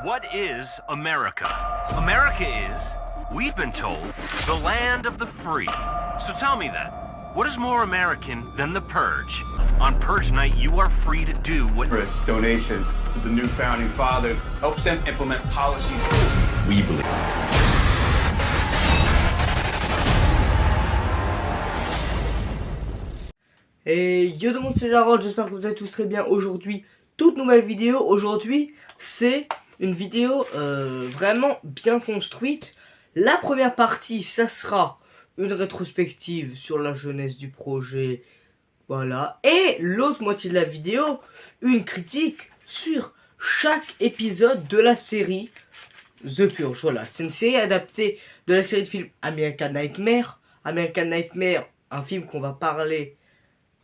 What is America? America is, we've been told, the land of the free. So tell me then, what is more American than the Purge? On Purge Night, you are free to do what... Donations to the new founding fathers helps them implement policies we believe. Et yo tout le monde, c'est Jarod, j'espère que vous allez tous très bien. Aujourd'hui, toute nouvelle vidéo. Aujourd'hui, c'est une vidéo vraiment bien construite. La première partie, ça sera une rétrospective sur la jeunesse du projet. Voilà. Et l'autre moitié de la vidéo, une critique sur chaque épisode de la série The Purge. Voilà, c'est une série adaptée de la série de films American Nightmare. American Nightmare, un film qu'on va parler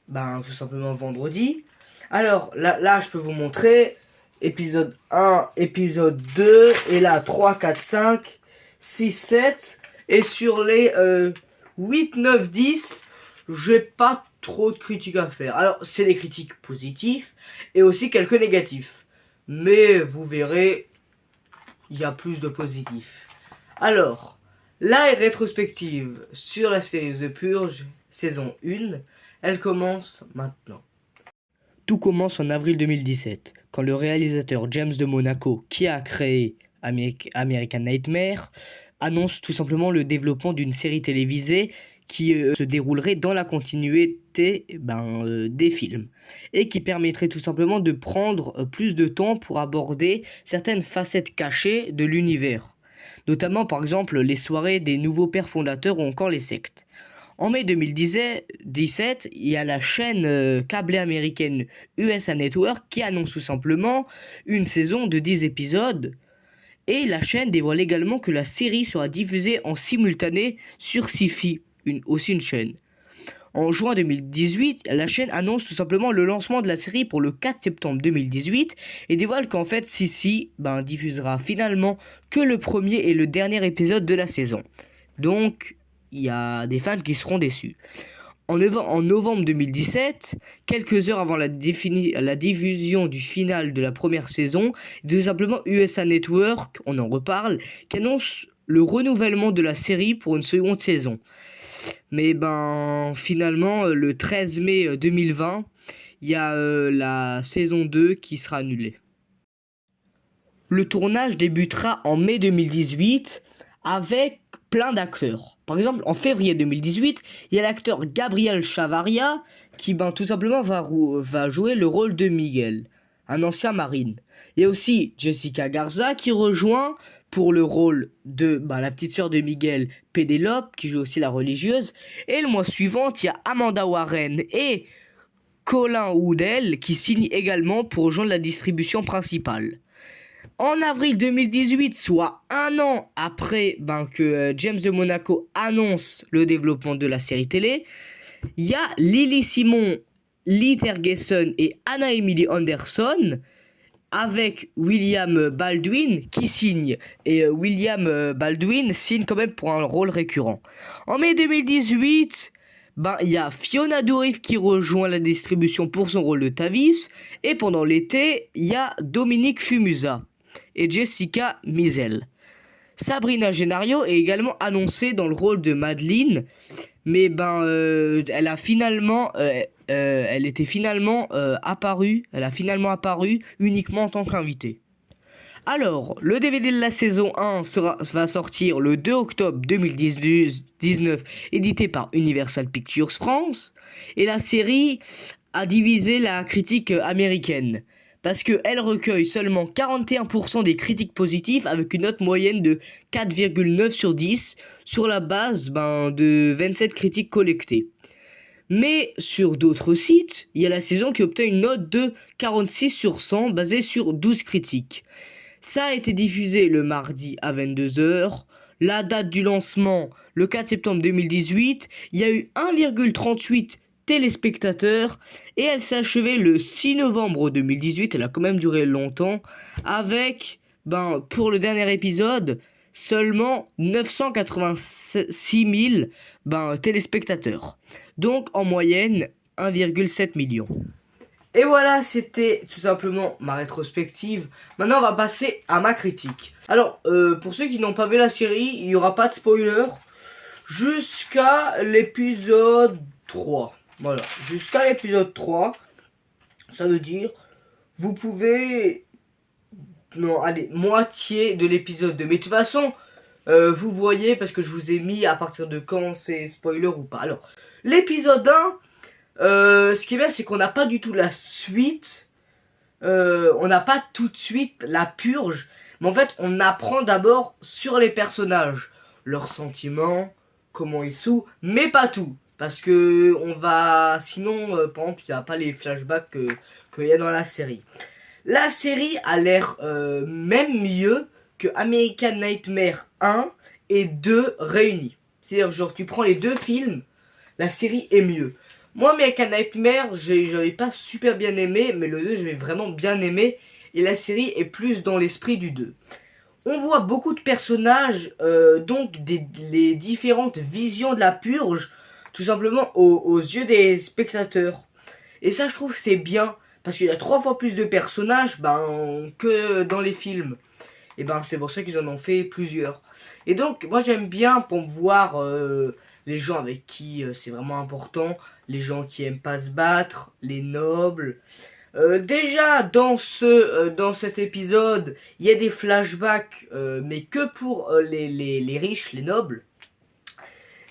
tout simplement vendredi. Alors là je peux vous montrer épisode 1, épisode 2 et là 3, 4, 5, 6, 7 et sur les 8, 9, 10 j'ai pas trop de critiques à faire. Alors c'est des critiques positives et aussi quelques négatifs, mais vous verrez il y a plus de positifs. Alors la rétrospective sur la série The Purge saison 1, elle commence maintenant. Tout commence en avril 2017, quand le réalisateur James de Monaco, qui a créé American Nightmare, annonce tout simplement le développement d'une série télévisée qui se déroulerait dans la continuité des films et qui permettrait tout simplement de prendre plus de temps pour aborder certaines facettes cachées de l'univers, notamment par exemple les soirées des nouveaux pères fondateurs ou encore les sectes. En mai 2017, il y a la chaîne câblée américaine USA Network qui annonce tout simplement une saison de 10 épisodes. Et la chaîne dévoile également que la série sera diffusée en simultané sur Syfy, aussi une chaîne. En juin 2018, la chaîne annonce tout simplement le lancement de la série pour le 4 septembre 2018 et dévoile qu'en fait Syfy diffusera finalement que le premier et le dernier épisode de la saison. Donc il y a des fans qui seront déçus. En novembre 2017, quelques heures avant la diffusion du final de la première saison, tout simplement USA Network, on en reparle, qui annonce le renouvellement de la série pour une seconde saison. Mais finalement, le 13 mai 2020, il y a la saison 2 qui sera annulée. Le tournage débutera en mai 2018 avec plein d'acteurs. Par exemple, en février 2018, il y a l'acteur Gabriel Chavarria qui tout simplement va jouer le rôle de Miguel, un ancien marine. Il y a aussi Jessica Garza qui rejoint pour le rôle de la petite sœur de Miguel, Pénélope, qui joue aussi la religieuse. Et le mois suivant, il y a Amanda Warren et Colin Woodell qui signent également pour rejoindre la distribution principale. En avril 2018, soit un an après que James de Monaco annonce le développement de la série télé, il y a Lily Simon, Lee Tergesen et Anna Emily Anderson avec William Baldwin qui signe. Et William Baldwin signe quand même pour un rôle récurrent. En mai 2018... il y a Fiona Dourif qui rejoint la distribution pour son rôle de Tavis. Et pendant l'été, il y a Dominique Fumusa et Jessica Mizel. Sabrina Gennaro est également annoncée dans le rôle de Madeleine. Mais elle a finalement apparu uniquement en tant qu'invitée. Alors, le DVD de la saison 1 va sortir le 2 octobre 2019, édité par Universal Pictures France. Et la série a divisé la critique américaine, parce qu'elle recueille seulement 41% des critiques positives avec une note moyenne de 4,9 sur 10 sur la base de 27 critiques collectées. Mais sur d'autres sites, il y a la saison qui obtient une note de 46 sur 100 basée sur 12 critiques. Ça a été diffusé le mardi à 22h. La date du lancement, le 4 septembre 2018. Il y a eu 1,38 téléspectateurs et elle s'est achevée le 6 novembre 2018. Elle a quand même duré longtemps avec, pour le dernier épisode, seulement 986 000 téléspectateurs. Donc en moyenne 1,7 million. Et voilà, c'était tout simplement ma rétrospective. Maintenant, on va passer à ma critique. Alors, pour ceux qui n'ont pas vu la série, il n'y aura pas de spoiler jusqu'à l'épisode 3. Voilà, jusqu'à l'épisode 3. Ça veut dire, vous pouvez... Non, allez, moitié de l'épisode 2. Mais de toute façon, vous voyez, parce que je vous ai mis à partir de quand c'est spoiler ou pas. Alors, l'épisode 1... ce qui est bien, c'est qu'on n'a pas du tout la suite. On n'a pas tout de suite la purge. Mais en fait, on apprend d'abord sur les personnages. Leurs sentiments, comment ils sont. Mais pas tout. Parce que on va... Sinon, par exemple, il n'y a pas les flashbacks qu'il y a dans la série. La série a l'air même mieux que American Nightmare 1 et 2 réunis. C'est-à-dire, genre, tu prends les deux films, la série est mieux. Moi, American Nightmare, j'avais pas super bien aimé, mais le 2, j'avais vraiment bien aimé. Et la série est plus dans l'esprit du 2. On voit beaucoup de personnages, donc les différentes visions de la purge, tout simplement aux yeux des spectateurs. Et ça, je trouve, c'est bien, parce qu'il y a 3 fois plus de personnages que dans les films. Et c'est pour ça qu'ils en ont fait plusieurs. Et donc, moi, j'aime bien pour voir... les gens avec qui c'est vraiment important, les gens qui aiment pas se battre, les nobles. Déjà dans cet épisode, il y a des flashbacks, mais que pour les riches, les nobles.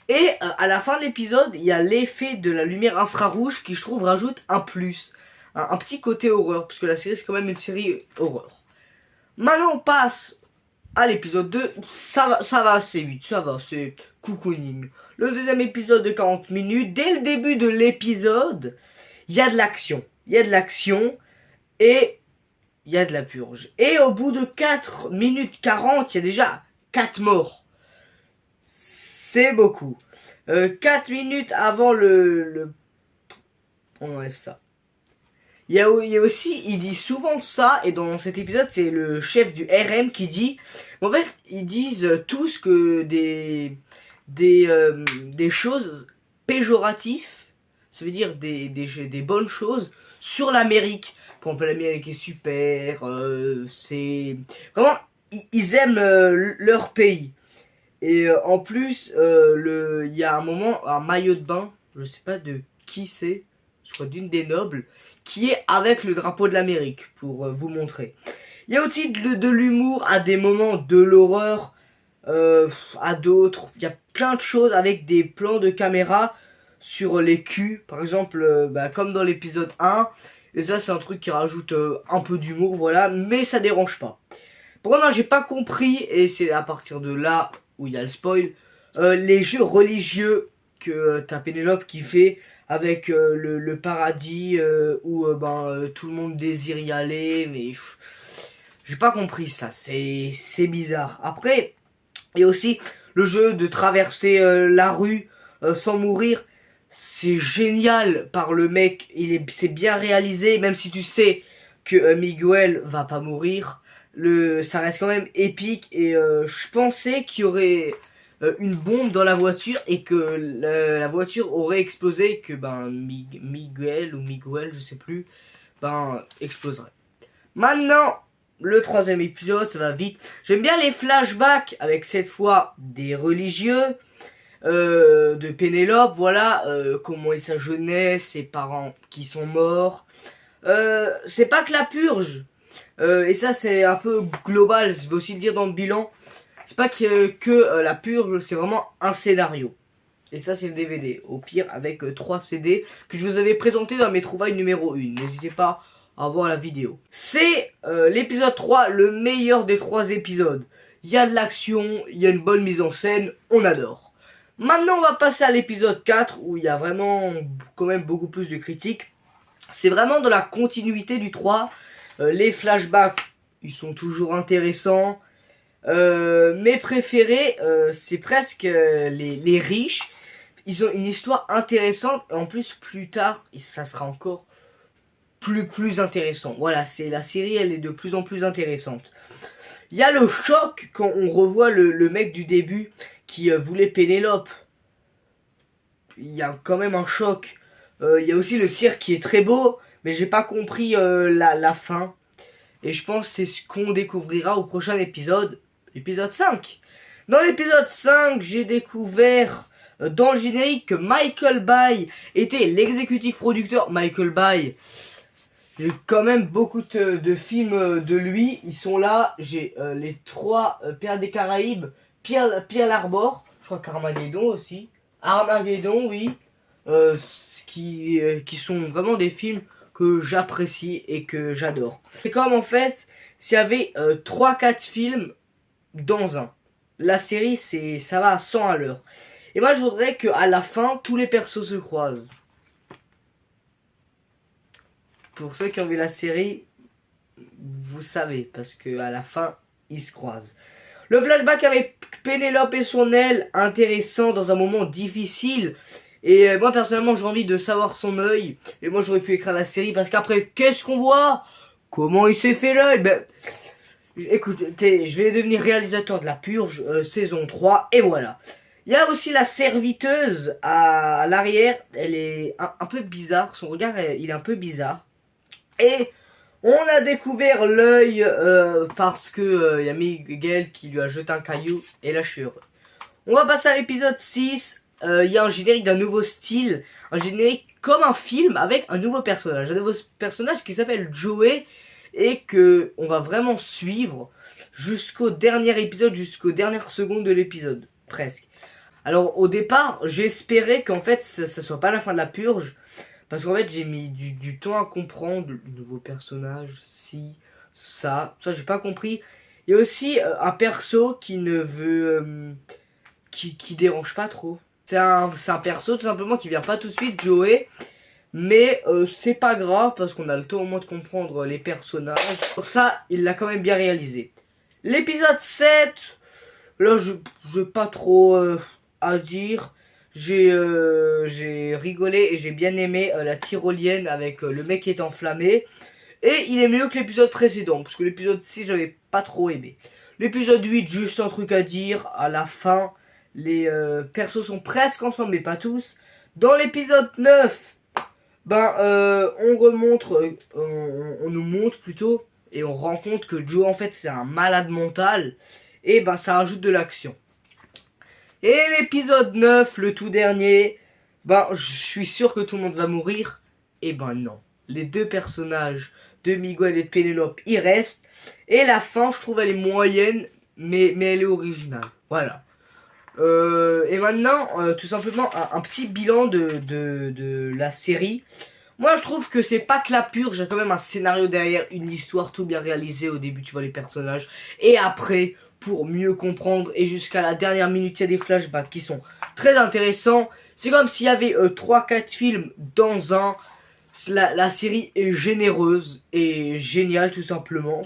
Et à la fin de l'épisode, il y a l'effet de la lumière infrarouge qui, je trouve, rajoute un plus, un petit côté horreur, parce que la série c'est quand même une série horreur. Maintenant on passe à l'épisode 2, ça va assez vite, ça va, c'est cocooning. Le deuxième épisode de 40 minutes, dès le début de l'épisode, il y a de l'action. Il y a de l'action et il y a de la purge. Et au bout de 4 minutes 40, il y a déjà 4 morts. C'est beaucoup. 4 minutes avant On enlève ça. Il y a aussi, il dit souvent ça, et dans cet épisode, c'est le chef du RM qui dit... En fait, ils disent tous que des choses péjoratives, ça veut dire des bonnes choses, sur l'Amérique. Par exemple, l'Amérique est super, c'est... Comment ils aiment leur pays. Et en plus, il y a un moment, un maillot de bain, je sais pas de qui c'est, je crois d'une des nobles, qui est avec le drapeau de l'Amérique, pour vous montrer. Il y a aussi de l'humour à des moments, de l'horreur à d'autres. Il y a plein de choses avec des plans de caméra sur les culs, par exemple, comme dans l'épisode 1. Et ça, c'est un truc qui rajoute un peu d'humour, voilà, mais ça dérange pas. Pour moi, j'ai pas compris, et c'est à partir de là où il y a le spoil, les jeux religieux que t'as Pénélope qui fait avec le paradis où tout le monde désire y aller, mais j'ai pas compris ça, c'est bizarre. Après, il y a aussi le jeu de traverser la rue sans mourir. C'est génial par le mec, c'est bien réalisé, même si tu sais que Miguel va pas mourir. Ça reste quand même épique et je pensais qu'il y aurait une bombe dans la voiture et que la voiture aurait explosé, que Miguel ou Miguel, je sais plus, exploserait. Maintenant, le troisième épisode, ça va vite. J'aime bien les flashbacks avec cette fois des religieux, de Pénélope, voilà, comment est sa jeunesse, ses parents qui sont morts. C'est pas que la purge, et ça c'est un peu global, je vais aussi le dire dans le bilan. C'est pas que la purge, c'est vraiment un scénario. Et ça c'est le DVD, au pire avec 3 CD que je vous avais présenté dans mes trouvailles numéro 1. N'hésitez pas à voir la vidéo. C'est l'épisode 3, le meilleur des 3 épisodes. Il y a de l'action, il y a une bonne mise en scène, on adore. Maintenant on va passer à l'épisode 4 où il y a vraiment quand même beaucoup plus de critiques. C'est vraiment dans la continuité du 3. Les flashbacks, ils sont toujours intéressants. Mes préférés, c'est presque les riches. Ils ont une histoire intéressante. Et en plus, plus tard, ça sera encore plus intéressant. Voilà, la série, elle est de plus en plus intéressante. Il y a le choc quand on revoit le mec du début qui voulait Pénélope. Il y a quand même un choc. Il y a aussi le cirque qui est très beau. mais j'ai pas compris la fin. Et je pense que c'est ce qu'on découvrira au prochain épisode, épisode 5. Dans l'épisode 5, j'ai découvert dans le générique que Michael Bay était l'exécutif producteur. Michael Bay, j'ai quand même beaucoup de films de lui. Ils sont là. J'ai les 3 Pirates des Caraïbes, Pearl Harbor, je crois qu'Armageddon aussi. Armageddon, oui. Qui sont vraiment des films que j'apprécie et que j'adore. C'est comme en fait s'il y avait 3-4 films dans un. La série, ça va à 100 à l'heure. Et moi je voudrais qu'à la fin tous les persos se croisent. Pour ceux qui ont vu la série, vous savez, parce que à la fin ils se croisent. Le flashback avec Pénélope et son aile, intéressant dans un moment difficile. Et moi personnellement j'ai envie de savoir son œil. Et moi j'aurais pu écrire la série parce qu'après qu'est-ce qu'on voit? Comment il s'est fait l'œil? Ben, écoutez, je vais devenir réalisateur de La Purge, saison 3, et voilà. Il y a aussi la serviteuse à l'arrière, elle est un peu bizarre, son regard il est un peu bizarre. Et on a découvert l'œil parce que y a Miguel qui lui a jeté un caillou, et là je suis heureux. On va passer à l'épisode 6, il y a un générique d'un nouveau style, un générique comme un film avec un nouveau personnage qui s'appelle Joey, et que on va vraiment suivre jusqu'au dernier épisode, jusqu'aux dernières secondes de l'épisode, presque. Alors au départ, j'espérais qu'en fait ça soit pas la fin de La Purge, parce qu'en fait j'ai mis du temps à comprendre le nouveau personnage, ça j'ai pas compris. Il y a aussi un perso qui ne veut, qui dérange pas trop. C'est un perso tout simplement qui vient pas tout de suite, Joey. Mais c'est pas grave parce qu'on a le temps au moins de comprendre les personnages. Pour ça, il l'a quand même bien réalisé. L'épisode 7, là je pas trop à dire. J'ai rigolé et j'ai bien aimé la tyrolienne avec le mec qui est enflammé. Et il est mieux que l'épisode précédent, parce que l'épisode 6 j'avais pas trop aimé. L'épisode 8, juste un truc à dire, à la fin, les persos sont presque ensemble mais pas tous. Dans l'épisode 9... on nous montre plutôt, et on rend compte que Joe en fait c'est un malade mental, et ça rajoute de l'action. Et l'épisode 9, le tout dernier, je suis sûr que tout le monde va mourir, et non. Les 2 personnages de Miguel et de Pénélope, ils restent, et la fin je trouve elle est moyenne, mais elle est originale, voilà. Et maintenant, tout simplement, un petit bilan de la série. Moi, je trouve que c'est pas que La Purge, j'ai quand même un scénario derrière, une histoire tout bien réalisée. Au début, tu vois les personnages. Et après, pour mieux comprendre, et jusqu'à la dernière minute, il y a des flashbacks qui sont très intéressants. C'est comme s'il y avait 3-4 films dans un. La série est généreuse et géniale, tout simplement.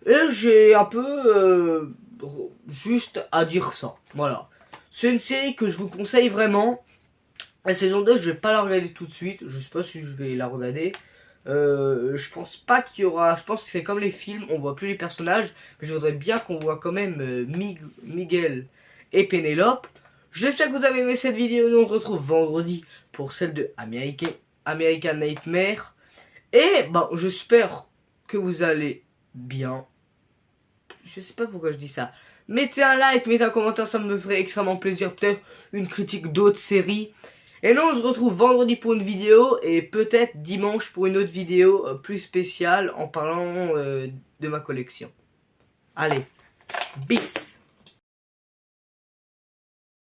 Et j'ai un peu... juste à dire ça, voilà. C'est une série que je vous conseille vraiment. La saison 2, je vais pas la regarder tout de suite. Je sais pas si je vais la regarder. Je pense pas qu'il y aura... Je pense que c'est comme les films, on voit plus les personnages. Mais je voudrais bien qu'on voit quand même Miguel et Pénélope. J'espère que vous avez aimé cette vidéo. Nous on se retrouve vendredi pour celle de American Nightmare. Et j'espère que vous allez bien. Je sais pas pourquoi je dis ça. Mettez un like, mettez un commentaire, ça me ferait extrêmement plaisir. Peut-être une critique d'autres séries. Et nous on se retrouve vendredi pour une vidéo. Et peut-être dimanche pour une autre vidéo plus spéciale en parlant de ma collection. Allez, bis.